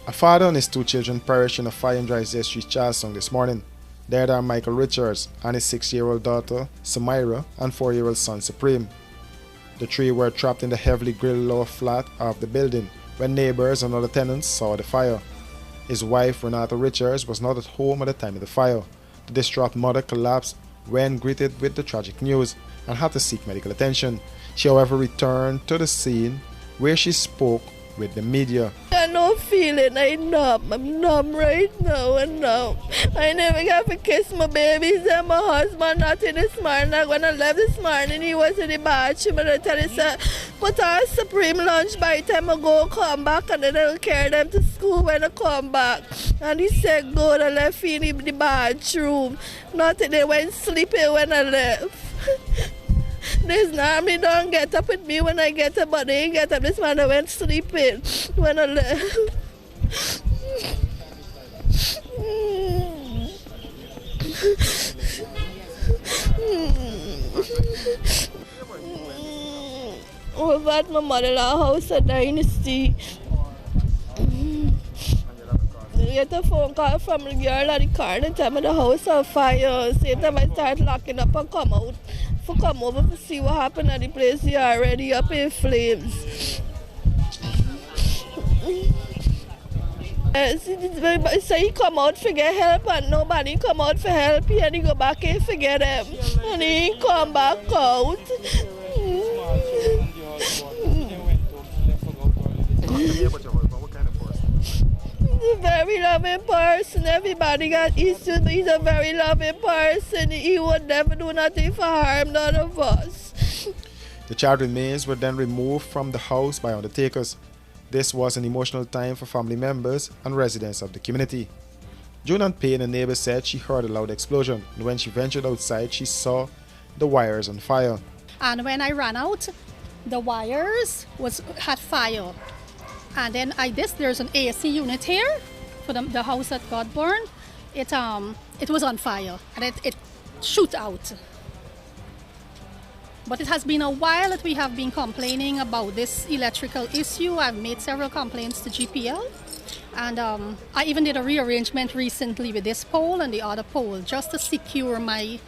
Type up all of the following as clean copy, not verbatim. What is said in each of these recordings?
A father and his two children perished in a fire in Drysdale Street, Charlestown this morning. There are Michael Richards and his 6-year-old daughter, Samira, and 4-year-old son, Supreme. The three were trapped in the heavily grilled lower flat of the building when neighbors and other tenants saw the fire. His wife, Renata Richards, was not at home at the time of the fire. The distraught mother collapsed when greeted with the tragic news and had to seek medical attention. She, however, returned to the scene where she spoke with the media. I no feeling, I'm numb right now and now. I never got to kiss my babies and my husband not in this morning. When I left this morning, he was in the bathroom and I tell him, put on Supreme lunch by the time I go come back and then I'll carry them to school when I come back. And he said, go and I left in the bathroom. Nothing, they went sleeping when I left. This army don't get up with me when I get up, but they get up. This man I went sleeping when I left. We've at my mother-in-law house at Dynasty. I get a phone call from the girl at the car and tell me the house on fire. Same time I start locking up and come out. For come over to see what happened at the place. They are already up in flames. So he come out to get help and nobody come out for help. And he go back and forget them. And he come back out. He's a very loving person. Everybody got issues, but he's a very loving person. He would never do nothing for harm none of us. The child remains were then removed from the house by undertakers. This was an emotional time for family members and residents of the community. Joan Payne, a neighbor, said she heard a loud explosion, and when she ventured outside, she saw the wires on fire. And when I ran out, the wires had fire. And then there's an AC unit here for the house that got burned. It was on fire and it shoot out. But it has been a while that we have been complaining about this electrical issue. I've made several complaints to GPL. And I even did a rearrangement recently with this pole and the other pole just to secure my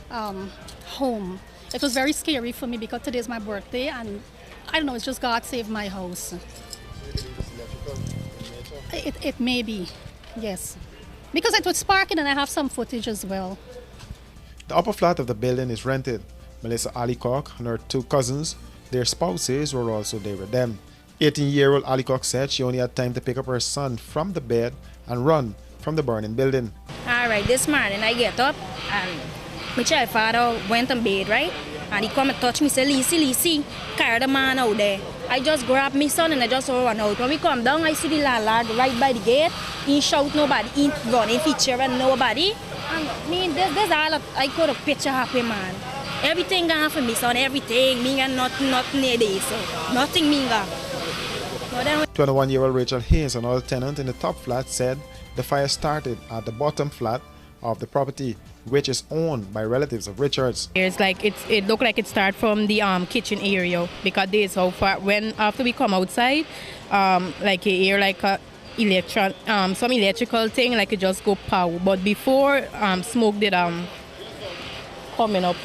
home. It was very scary for me because today's my birthday and I don't know, it's just God saved my house. It may be, yes. Because it was sparking and I have some footage as well. The upper flat of the building is rented. Melissa Allicock and her two cousins, their spouses, were also there with them. 18-year-old Allicock said she only had time to pick up her son from the bed and run from the burning building. All right, this morning I get up and my child father went on bed, right? And he come and touch me, say, Lisi, carry the man out there. I just grab my son and I just run out. When we come down, I see the landlord right by the gate. He shout nobody, he running feature and nobody. And me, there's all I could have picture happy man. Everything gone for me son, everything. Me got nothing near there, so nothing me got. 21-year-old Rachel Hayes, another tenant in the top flat, said the fire started at the bottom flat of the property, which is owned by relatives of Richards. It's like it looked like it started from the kitchen area because this how far after we come outside, like you hear like a some electrical thing like it just go pow. But before smoke did coming up.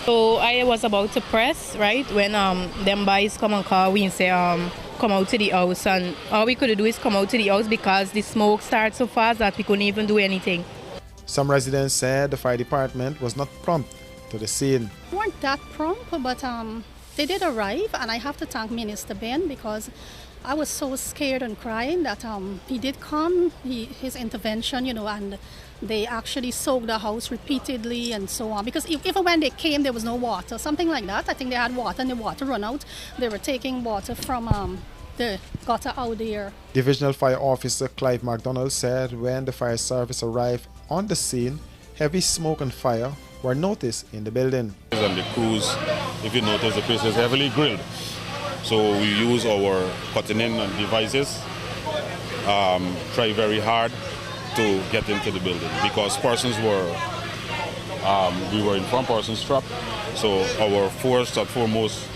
So I was about to press right when them boys come and call we and say come out to the house, and all we could do is come out to the house because the smoke started so fast that we couldn't even do anything. Some residents said the fire department was not prompt to the scene. They weren't that prompt, but they did arrive, and I have to thank Minister Ben because I was so scared and crying that he did come, his intervention, and they actually soaked the house repeatedly and so on. Because even when they came, there was no water, something like that. I think they had water and the water ran out. They were taking water from the gutter out there. Divisional Fire Officer Clive McDonald said when the fire service arrived on the scene, heavy smoke and fire were noticed in the building. On the crews, if you notice, the place is heavily grilled. So we use our cutting in devices, try very hard to get into the building because persons we were in front persons trapped. So our first and foremost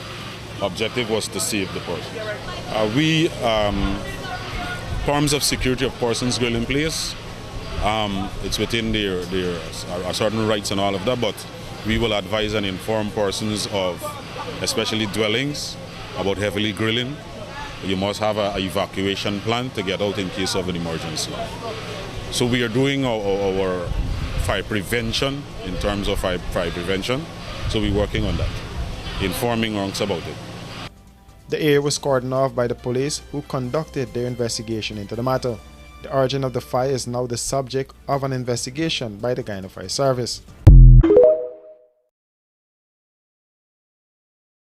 objective was to save the person. Forms of security of persons grill in place. It's within their certain rights and all of that, but we will advise and inform persons of, especially dwellings, about heavily grilling. You must have an evacuation plan to get out in case of an emergency. So we are doing our fire prevention in terms of fire prevention. So we're working on that, informing ranks about it. The area was cordoned off by the police, who conducted their investigation into the matter. The origin of the fire is now the subject of an investigation by the Guyana Fire Service.